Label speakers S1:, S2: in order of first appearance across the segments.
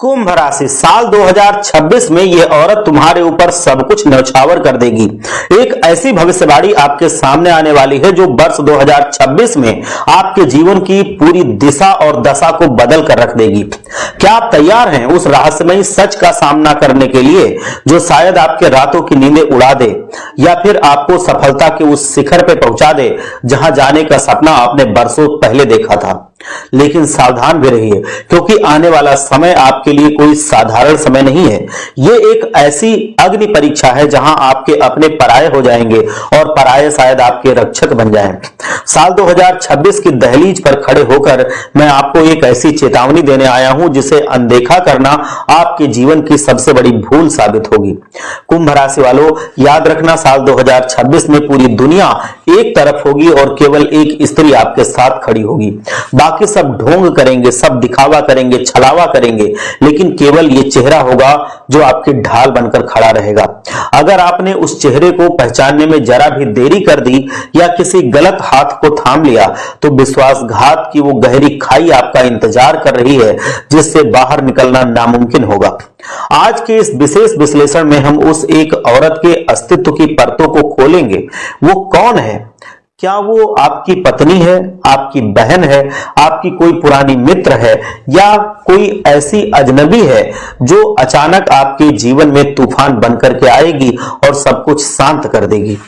S1: कुंभ राशि साल 2026 में यह औरत तुम्हारे ऊपर सब कुछ न्यौछावर कर देगी। एक ऐसी भविष्यवाणी आपके सामने आने वाली है जो वर्ष 2026 में आपके जीवन की पूरी दिशा और दशा को बदल कर रख देगी। क्या आप तैयार हैं उस रहस्यमयी सच का सामना करने के लिए जो शायद आपके रातों की नींदें उड़ा दे या फिर आपको सफलता के उस शिखर पर पहुंचा दे जहां जाने का सपना आपने बरसों पहले देखा था। लेकिन सावधान भी रहिए, क्योंकि आने वाला समय आपके लिए कोई साधारण समय नहीं है। यह एक ऐसी अग्नि परीक्षा है जहां आपके अपने पराये हो जाएंगे और पराये शायद आपके रक्षक बन जाएं। साल 2026 की दहलीज पर खड़े होकर मैं आपको एक ऐसी चेतावनी देने आया हूं जिसे अनदेखा करना आपके जीवन की सबसे बड़ी भूल साबित होगी। कुंभ राशि वालों, याद रखना, साल 2026 में पूरी दुनिया एक तरफ होगी और केवल एक स्त्री आपके साथ खड़ी होगी। बाकी सब ढोंग करेंगे, सब दिखावा करेंगे, छलावा करेंगे, लेकिन केवल ये चेहरा होगा जो आपकी ढाल बनकर खड़ा रहेगा। अगर आपने उस चेहरे को पहचानने में जरा भी देरी कर दी या किसी गलत हाथ को थाम लिया तो विश्वासघात की वो गहरी खाई आपका इंतजार कर रही है जिससे बाहर निकलना नामुमकिन होगा। आज के इस विशेष विश्लेषण में हम उस एक औरत के अस्तित्व की परतों को खोलेंगे। वो कौन है? क्या वो आपकी पत्नी है, आपकी बहन है, आपकी कोई पुरानी मित्र है या कोई ऐसी अजनबी है जो अचानक आपके जीवन में तूफान बनकर के आएगी और सब कुछ शांत कर देगी?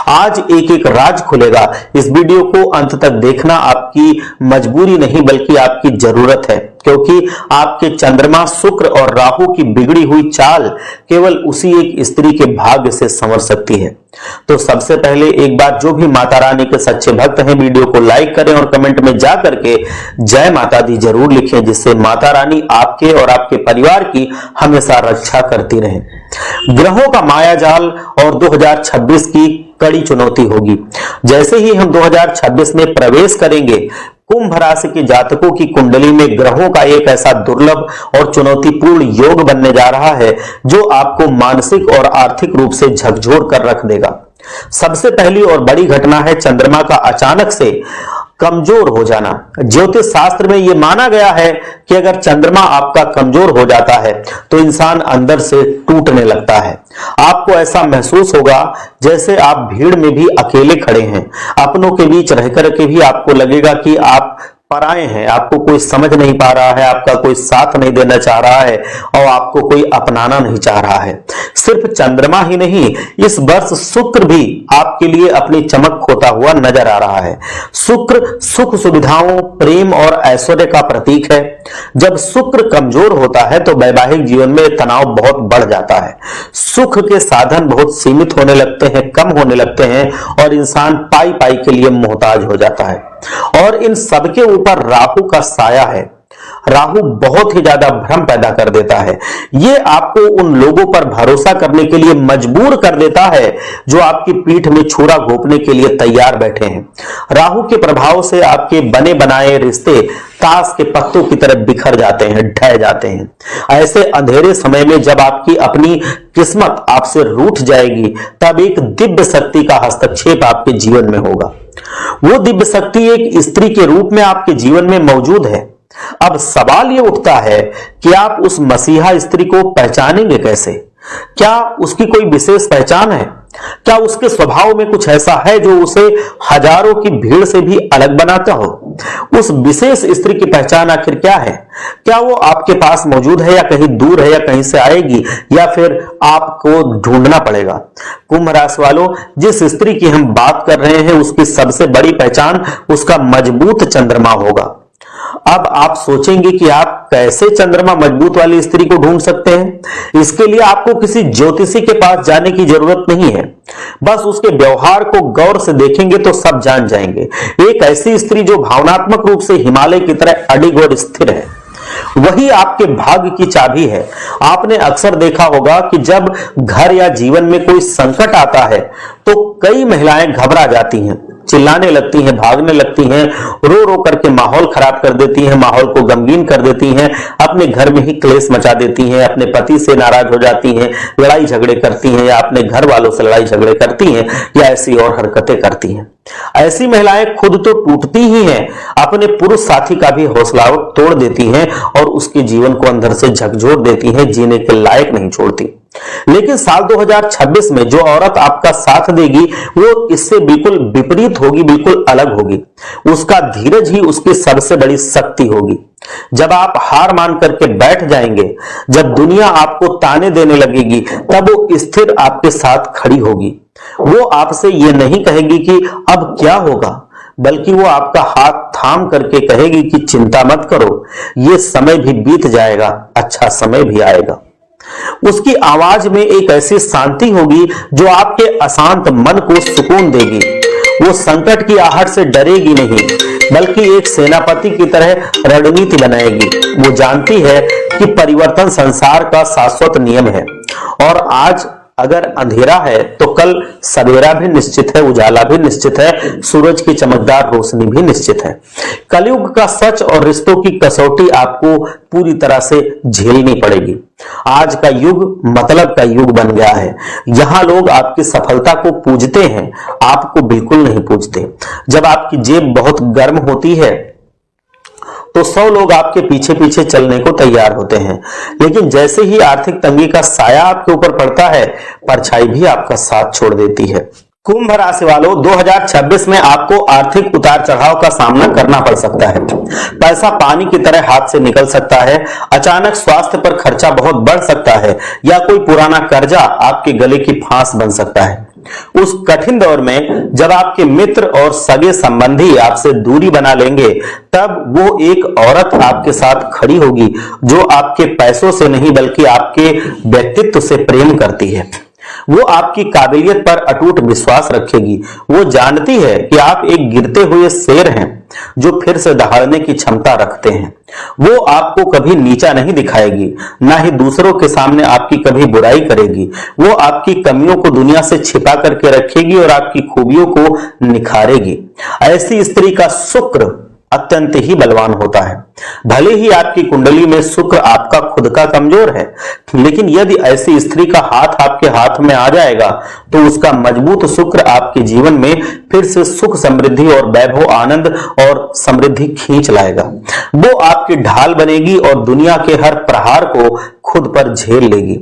S1: आज एक एक राज खुलेगा। इस वीडियो को अंत तक देखना आपकी मजबूरी नहीं बल्कि आपकी जरूरत है, क्योंकि आपके चंद्रमा, शुक्र और राहु की बिगड़ी हुई चाल केवल उसी एक स्त्री के भाग्य से संवर सकती है। तो सबसे पहले एक बार जो भी माता रानी के सच्चे भक्त हैं वीडियो को लाइक करें और कमेंट में जा करके जय माता दी जरूर लिखें, जिससे माता रानी आपके और आपके परिवार की हमेशा रक्षा करती रहे। ग्रहों का मायाजाल और 2026 की कड़ी चुनौती होगी। जैसे ही हम 2026 में प्रवेश करेंगे, कुंभ राशि के जातकों की कुंडली में ग्रहों का एक ऐसा दुर्लभ और चुनौतीपूर्ण योग बनने जा रहा है जो आपको मानसिक और आर्थिक रूप से झकझोर कर रख देगा। सबसे पहली और बड़ी घटना है चंद्रमा का अचानक से कमजोर हो जाना। ज्योतिष शास्त्र में यह माना गया है कि अगर चंद्रमा आपका कमजोर हो जाता है तो इंसान अंदर से टूटने लगता है। आपको ऐसा महसूस होगा जैसे आप भीड़ में भी अकेले खड़े हैं। अपनों के बीच रहकर के भी आपको लगेगा कि आप पराए हैं, आपको कोई समझ नहीं पा रहा है, आपका कोई साथ नहीं देना चाह रहा है और आपको कोई अपनाना नहीं चाह रहा है। सिर्फ चंद्रमा ही नहीं, इस वर्ष शुक्र भी आपके लिए अपनी चमक खोता हुआ नजर आ रहा है। शुक्र सुख सुविधाओं, प्रेम और ऐश्वर्य का प्रतीक है। जब शुक्र कमजोर होता है तो वैवाहिक जीवन में तनाव बहुत बढ़ जाता है। सुख के साधन बहुत सीमित होने लगते हैं, कम होने लगते हैं और इंसान पाई पाई के लिए मोहताज हो जाता है। और इन सबके ऊपर राहु का साया है। राहु बहुत ही ज्यादा भ्रम पैदा कर देता है। यह आपको उन लोगों पर भरोसा करने के लिए मजबूर कर देता है जो आपकी पीठ में छुरा घोंपने के लिए तैयार बैठे हैं। राहु के प्रभाव से आपके बने बनाए रिश्ते ताश के पत्तों की तरह बिखर जाते हैं, ढह जाते हैं। ऐसे अंधेरे समय में जब आपकी अपनी किस्मत आपसे रूठ जाएगी तब एक दिव्य शक्ति का हस्तक्षेप आपके जीवन में होगा। वो दिव्य शक्ति एक स्त्री के रूप में आपके जीवन में मौजूद है। अब सवाल ये उठता है कि आप उस मसीहा स्त्री को पहचानेंगे कैसे? क्या उसकी कोई विशेष पहचान है? क्या उसके स्वभाव में कुछ ऐसा है जो उसे हजारों की भीड़ से भी अलग बनाता हो? उस विशेष स्त्री की पहचान आखिर क्या है? क्या वो आपके पास मौजूद है या कहीं दूर है या कहीं से आएगी या फिर आपको ढूंढना पड़ेगा? कुंभ राशि वालों, जिस स्त्री की हम बात कर रहे हैं उसकी सबसे बड़ी पहचान उसका मजबूत चंद्रमा होगा। अब आप सोचेंगे कि आप कैसे चंद्रमा मजबूत वाली स्त्री को ढूंढ सकते हैं? इसके लिए आपको किसी ज्योतिषी के पास जाने की जरूरत नहीं है। बस उसके व्यवहार को गौर से देखेंगे तो सब जान जाएंगे। एक ऐसी स्त्री जो भावनात्मक रूप से हिमालय की तरह अडिग और स्थिर है, वही आपके भाग्य की चाबी है। आपने अक्सर देखा होगा कि जब घर या जीवन में कोई संकट आता है तो कई महिलाएं घबरा जाती हैं। चिल्लाने लगती हैं, भागने लगती हैं, रो रो करके माहौल खराब कर देती हैं, माहौल को गमगीन कर देती हैं, अपने घर में ही क्लेश मचा देती हैं, अपने पति से नाराज हो जाती हैं, लड़ाई झगड़े करती हैं या अपने घर वालों से लड़ाई झगड़े करती हैं या ऐसी और हरकतें करती हैं। ऐसी महिलाएं खुद तो टूटती ही हैं, अपने पुरुष साथी का भी हौसला तोड़ देती हैं और उसके जीवन को अंदर से झकझोर देती हैं, जीने के लायक नहीं छोड़ती। लेकिन साल 2026 में जो औरत आपका साथ देगी वो इससे बिल्कुल विपरीत होगी, बिल्कुल अलग होगी। उसका धीरज ही उसकी सबसे बड़ी शक्ति होगी। जब आप हार मान करके बैठ जाएंगे, जब दुनिया आपको ताने देने लगेगी, तब वो स्थिर आपके साथ खड़ी होगी। वो आपसे ये नहीं कहेगी कि अब क्या होगा, बल्कि वो आपका हाथ थाम करके कहेगी कि चिंता मत करो, ये समय भी बीत जाएगा, अच्छा समय भी आएगा। उसकी आवाज में एक ऐसी शांति होगी जो आपके अशांत मन को सुकून देगी। वो संकट की आहट से डरेगी नहीं, बल्कि एक सेनापति की तरह रणनीति बनाएगी। वो जानती है कि परिवर्तन संसार का शाश्वत नियम है और आज अगर अंधेरा है तो कल सवेरा भी निश्चित है, उजाला भी निश्चित है, सूरज की चमकदार रोशनी भी निश्चित है। कलयुग का सच और रिश्तों की कसौटी आपको पूरी तरह से झेलनी पड़ेगी। आज का युग मतलब का युग बन गया है। यहां लोग आपकी सफलता को पूजते हैं, आपको बिल्कुल नहीं पूजते। जब आपकी जेब बहुत गर्म होती है तो 100 लोग आपके पीछे पीछे चलने को तैयार होते हैं, लेकिन जैसे ही आर्थिक तंगी का साया आपके ऊपर पड़ता है, परछाई भी आपका साथ छोड़ देती है। कुंभ राशि वालों, 2026 में आपको आर्थिक उतार चढ़ाव का सामना करना पड़ सकता है। पैसा पानी की तरह हाथ से निकल सकता है, अचानक स्वास्थ्य पर खर्चा बहुत बढ़ सकता है या कोई पुराना कर्जा आपके गले की फांस बन सकता है। उस कठिन दौर में जब आपके मित्र और सगे संबंधी आपसे दूरी बना लेंगे, तब वो एक औरत आपके साथ खड़ी होगी जो आपके पैसों से नहीं बल्कि आपके व्यक्तित्व से प्रेम करती है। वो आपकी काबिलियत पर अटूट विश्वास रखेगी। वो जानती है कि आप एक गिरते हुए शेर हैं जो फिर से दहाड़ने की क्षमता रखते हैं। वो आपको कभी नीचा नहीं दिखाएगी, ना ही दूसरों के सामने आपकी कभी बुराई करेगी। वो आपकी कमियों को दुनिया से छिपा करके रखेगी और आपकी खूबियों को निखारेगी। ऐसी स्त्री का शुक्र अत्यंत ही बलवान होता है। भले ही आपकी कुंडली में शुक्र आपका खुद का कमजोर है, लेकिन यदि ऐसी स्त्री का हाथ आपके हाथ में आ जाएगा तो उसका मजबूत शुक्र आपके जीवन में फिर से सुख, समृद्धि और वैभव, आनंद और समृद्धि खींच लाएगा। वो आपकी ढाल बनेगी और दुनिया के हर प्रहार को खुद पर झेल लेगी।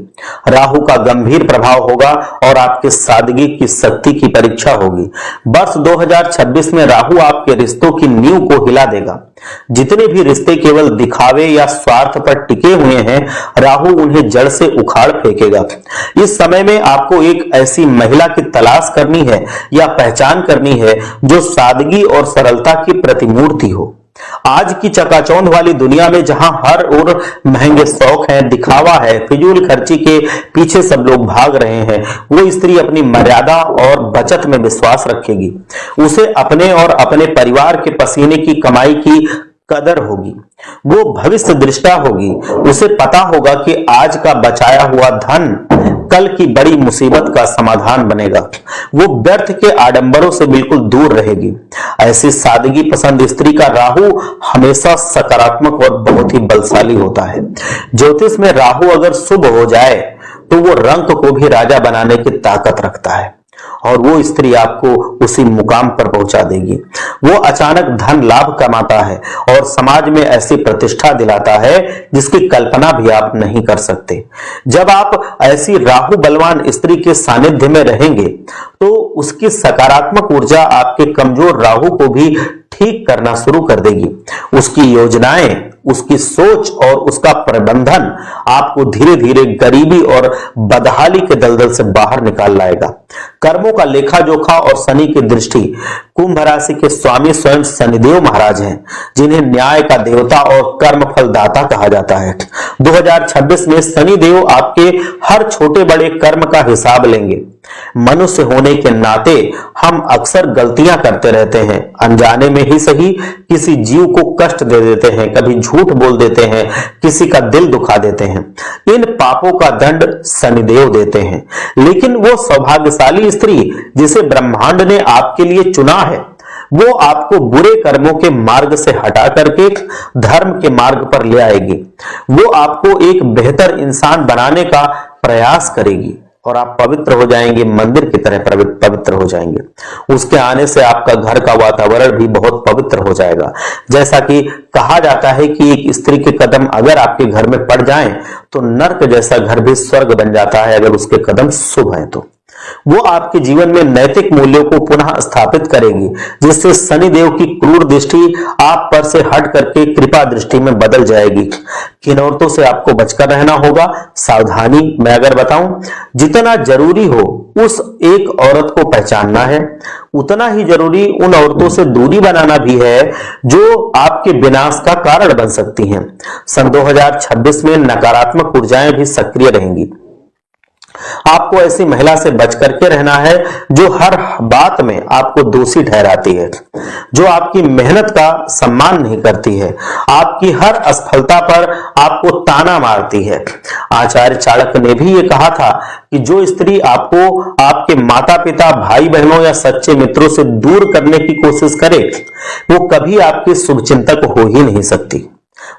S1: राहु का गंभीर प्रभाव होगा और आपके सादगी की शक्ति की परीक्षा होगी। वर्ष 2026 में राहु आपके रिश्तों की नींव को हिला देगा। जितने भी रिश्ते केवल दिखावे या स्वार्थ पर टिके हुए हैं, राहु उन्हें जड़ से उखाड़ फेंकेगा। इस समय में आपको एक ऐसी महिला की तलाश करनी है या पहचान करनी है जो सादगी और सरलता की प्रतिमूर्ति हो। आज की चकाचौंध वाली दुनिया में जहां हर ओर महंगे शौक हैं, दिखावा है, फिजूल खर्ची के पीछे सब लोग भाग रहे हैं, वो स्त्री अपनी मर्यादा और बचत में विश्वास रखेगी। उसे अपने और अपने परिवार के पसीने की कमाई की कदर होगी। वो भविष्य दृष्टा होगी। उसे पता होगा कि आज का बचाया हुआ धन कल की बड़ी मुसीबत का समाधान बनेगा। वो व्यर्थ के आडंबरों से बिल्कुल दूर रहेगी। ऐसी सादगी पसंद स्त्री का राहु हमेशा सकारात्मक और बहुत ही बलशाली होता है। ज्योतिष में राहु अगर शुभ हो जाए तो वो रंक को भी राजा बनाने की ताकत रखता है और वो स्त्री आपको उसी मुकाम पर पहुंचा देगी। वो अचानक धन लाभ कमाता है और समाज में ऐसी प्रतिष्ठा दिलाता है जिसकी कल्पना भी आप नहीं कर सकते। जब आप ऐसी राहु बलवान स्त्री के सानिध्य में रहेंगे तो उसकी सकारात्मक ऊर्जा आपके कमजोर राहु को भी ठीक करना शुरू कर देगी। उसकी योजनाएं, उसकी सोच और उसका प्रबंधन आपको धीरे धीरे गरीबी और बदहाली के दलदल से बाहर निकाल लाएगा। कर्मों का लेखा जोखा और शनि की दृष्टि। कुंभ राशि के स्वामी स्वयं शनिदेव महाराज हैं, जिन्हें न्याय का देवता और कर्म फलदाता कहा जाता है। 2026 में शनिदेव आपके हर छोटे बड़े कर्म का हिसाब लेंगे। मनुष्य होने के नाते हम अक्सर गलतियां करते रहते हैं, अनजाने में ही सही किसी जीव को कष्ट दे देते हैं, कभी झूठ बोल देते हैं, किसी का दिल दुखा देते हैं। इन पापों का दंड शनिदेव देते हैं, लेकिन वो सौभाग्यशाली स्त्री जिसे ब्रह्मांड ने आपके लिए चुना है वो आपको बुरे कर्मों के मार्ग से हटा करके धर्म के मार्ग पर ले आएगी। वो आपको एक बेहतर इंसान बनाने का प्रयास करेगी और आप पवित्र हो जाएंगे, मंदिर की तरह पवित्र हो जाएंगे। उसके आने से आपका घर का वातावरण भी बहुत पवित्र हो जाएगा। जैसा कि कहा जाता है कि एक स्त्री के कदम अगर आपके घर में पड़ जाएं तो नर्क जैसा घर भी स्वर्ग बन जाता है अगर उसके कदम शुभ हैं तो। वो आपके जीवन में नैतिक मूल्यों को पुनः स्थापित करेगी, जिससे शनिदेव की क्रूर दृष्टि आप पर से हट करके कृपा दृष्टि में बदल जाएगी। किन औरतों से आपको बचकर रहना होगा, सावधानी मैं अगर बताऊं, जितना जरूरी हो उस एक औरत को पहचानना है, उतना ही जरूरी उन औरतों से दूरी बनाना भी है जो आपके विनाश का कारण बन सकती हैं। सन 2026 में नकारात्मक ऊर्जाएं भी सक्रिय रहेंगी। आपको ऐसी महिला से बच करके रहना है जो हर बात में आपको दोषी ठहराती है, जो आपकी मेहनत का सम्मान नहीं करती है, आपकी हर असफलता पर आपको ताना मारती है। आचार्य चाणक्य ने भी ये कहा था कि जो स्त्री आपको आपके माता पिता, भाई बहनों या सच्चे मित्रों से दूर करने की कोशिश करे वो कभी आपकी शुभचिंतक हो ही नहीं सकती,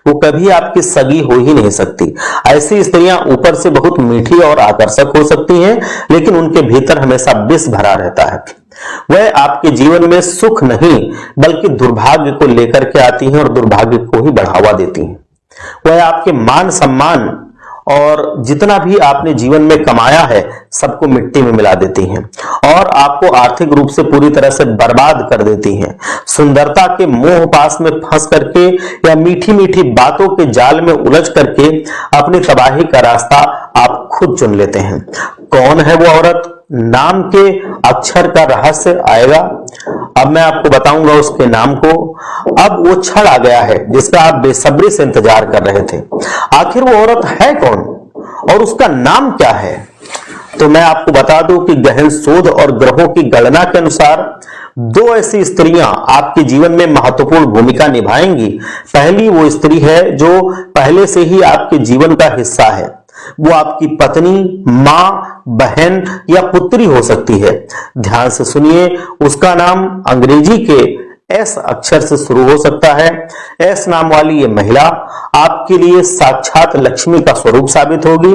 S1: वो कभी आपकी सगी हो ही नहीं सकती। ऐसी स्त्रियां ऊपर से बहुत मीठी और आकर्षक हो सकती हैं, लेकिन उनके भीतर हमेशा विष भरा रहता है। वह आपके जीवन में सुख नहीं बल्कि दुर्भाग्य को लेकर के आती हैं और दुर्भाग्य को ही बढ़ावा देती हैं। वह आपके मान सम्मान और जितना भी आपने जीवन में कमाया है सबको मिट्टी में मिला देती हैं और आपको आर्थिक रूप से पूरी तरह से बर्बाद कर देती हैं। सुंदरता के मोह पास में फंस करके या मीठी मीठी बातों के जाल में उलझ करके अपनी तबाही का रास्ता आप खुद चुन लेते हैं। कौन है वो औरत? नाम के अक्षर का रहस्य आएगा। अब मैं आपको बताऊंगा उसके नाम को। अब वो क्षण आ गया है जिसका आप बेसब्री से इंतजार कर रहे थे। आखिर वो औरत है कौन और उसका नाम क्या है? तो मैं आपको बता दूं कि गहन शोध और ग्रहों की गणना के अनुसार दो ऐसी स्त्रियां आपके जीवन में महत्वपूर्ण भूमिका निभाएंगी। पहली वो स्त्री है जो पहले से ही आपके जीवन का हिस्सा है। वो आपकी पत्नी, मां, बहन या पुत्री हो सकती है। ध्यान से सुनिए, उसका नाम अंग्रेजी के एस अक्षर से शुरू हो सकता है। एस नाम वाली ये महिला आपके लिए साक्षात लक्ष्मी का स्वरूप साबित होगी।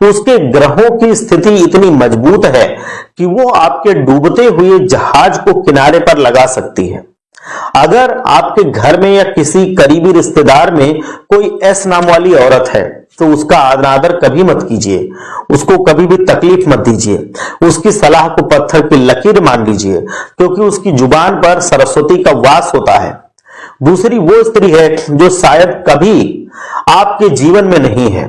S1: उसके ग्रहों की स्थिति इतनी मजबूत है कि वो आपके डूबते हुए जहाज को किनारे पर लगा सकती है। अगर आपके घर में या किसी करीबी रिश्तेदार में कोई एस नाम वाली औरत है तो उसका अनादर कभी मत कीजिए, उसको कभी भी तकलीफ मत दीजिए, उसकी सलाह को पत्थर की लकीर मान लीजिए, क्योंकि उसकी जुबान पर सरस्वती का वास होता है। दूसरी वो स्त्री है जो शायद कभी आपके जीवन में नहीं है,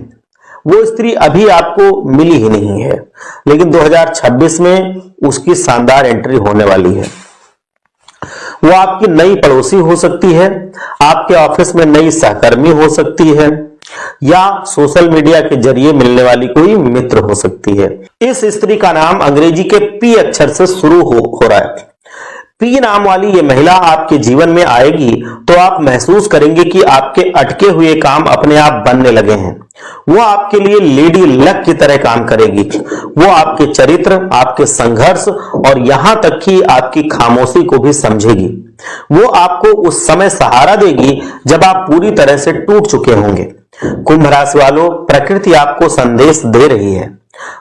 S1: वो स्त्री अभी आपको मिली ही नहीं है, लेकिन 2026 में उसकी शानदार एंट्री होने वाली है। वो आपकी नई पड़ोसी हो सकती है, आपके ऑफिस में नई सहकर्मी हो सकती है या सोशल मीडिया के जरिए मिलने वाली कोई मित्र हो सकती है। इस स्त्री का नाम अंग्रेजी के पी अक्षर से शुरू हो रहा है। पी नाम वाली ये महिला आपके जीवन में आएगी तो आप महसूस करेंगे कि आपके अटके हुए काम अपने आप बनने लगे हैं। वो आपके लिए लेडी लक की तरह काम करेगी। वो आपके चरित्र, आपके संघर्ष और यहां तक कि आपकी खामोशी को भी समझेगी। वो आपको उस समय सहारा देगी जब आप पूरी तरह से टूट चुके होंगे। कुंभ राशि वालों, प्रकृति आपको संदेश दे रही है।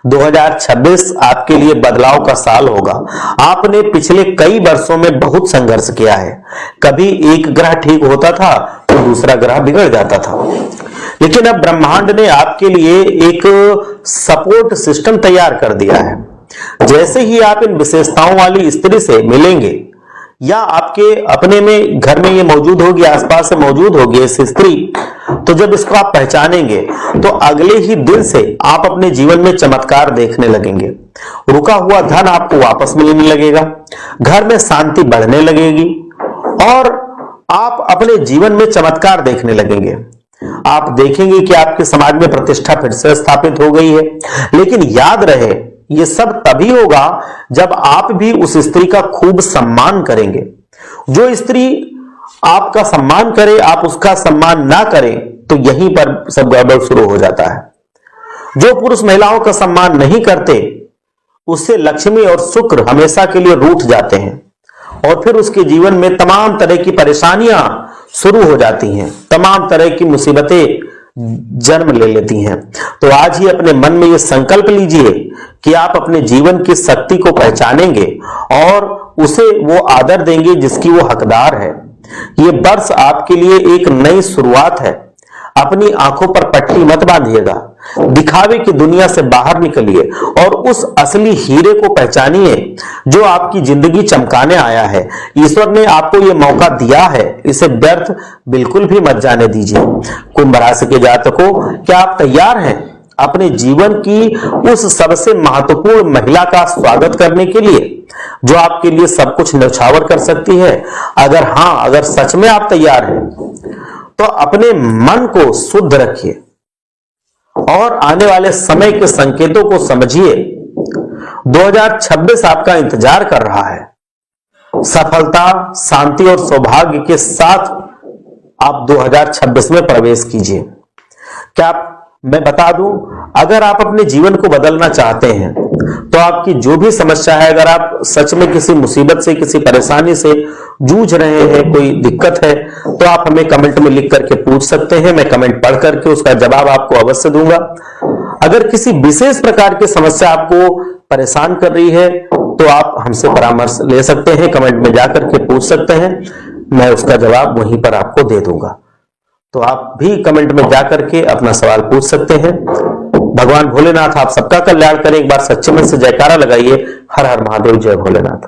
S1: 2026 आपके लिए बदलाव का साल होगा। आपने पिछले कई वर्षों में बहुत संघर्ष किया है। कभी एक ग्रह ठीक होता था तो दूसरा ग्रह बिगड़ जाता था, लेकिन अब ब्रह्मांड ने आपके लिए एक सपोर्ट सिस्टम तैयार कर दिया है। जैसे ही आप इन विशेषताओं वाली स्त्री से मिलेंगे या आपके अपने में घर में ये मौजूद होगी, आसपास से मौजूद होगी इस स्त्री, तो जब इसको आप पहचानेंगे तो अगले ही दिन से आप अपने जीवन में चमत्कार देखने लगेंगे। रुका हुआ धन आपको वापस मिलने लगेगा, घर में शांति बढ़ने लगेगी और आप अपने जीवन में चमत्कार देखने लगेंगे। आप देखेंगे कि आपके समाज में प्रतिष्ठा फिर से स्थापित हो गई है। लेकिन याद रहे, ये सब तभी होगा जब आप भी उस स्त्री का खूब सम्मान करेंगे। जो स्त्री आपका सम्मान करे, आप उसका सम्मान ना करें तो यहीं पर सब गड़बड़ शुरू हो जाता है। जो पुरुष महिलाओं का सम्मान नहीं करते उससे लक्ष्मी और शुक्र हमेशा के लिए रूठ जाते हैं और फिर उसके जीवन में तमाम तरह की परेशानियां शुरू हो जाती हैं, तमाम तरह की मुसीबतें जन्म ले लेती हैं। तो आज ही अपने मन में यह संकल्प लीजिए कि आप अपने जीवन की शक्ति को पहचानेंगे और उसे वो आदर देंगे जिसकी वो हकदार है। ये वर्ष आपके लिए एक नई शुरुआत है। अपनी आंखों पर पट्टी मत बांधिएगा, दिखावे की दुनिया से बाहर निकलिए और उस असली हीरे को पहचानिए जो आपकी जिंदगी चमकाने आया है। ईश्वर ने आपको यह मौका दिया है, इसे व्यर्थ बिल्कुल भी मत जाने दीजिए। कुंभ राशि के जातकों, क्या आप तैयार हैं अपने जीवन की उस सबसे महत्वपूर्ण महिला का स्वागत करने के लिए जो आपके लिए सब कुछ न्यौछावर कर सकती है? अगर हां, अगर सच में आप तैयार हैं तो अपने मन को शुद्ध रखिए और आने वाले समय के संकेतों को समझिए। 2026 आपका इंतजार कर रहा है। सफलता, शांति और सौभाग्य के साथ आप 2026 में प्रवेश कीजिए। क्या मैं बता दूं, अगर आप अपने जीवन को बदलना चाहते हैं तो आपकी जो भी समस्या है, अगर आप सच में किसी मुसीबत से, किसी परेशानी से जूझ रहे हैं, कोई दिक्कत है, तो आप हमें कमेंट में लिख करके पूछ सकते हैं। मैं कमेंट पढ़ करके उसका जवाब आपको अवश्य दूंगा। अगर किसी विशेष प्रकार की समस्या आपको परेशान कर रही है तो आप हमसे परामर्श ले सकते हैं, कमेंट में जाकर के पूछ सकते हैं, मैं उसका जवाब वहीं पर आपको दे दूंगा। तो आप भी कमेंट में जाकर के अपना सवाल पूछ सकते हैं। भगवान भोलेनाथ आप सबका कल्याण करें। एक बार सच्चे मन से जयकारा लगाइए। हर हर महादेव, जय भोलेनाथ।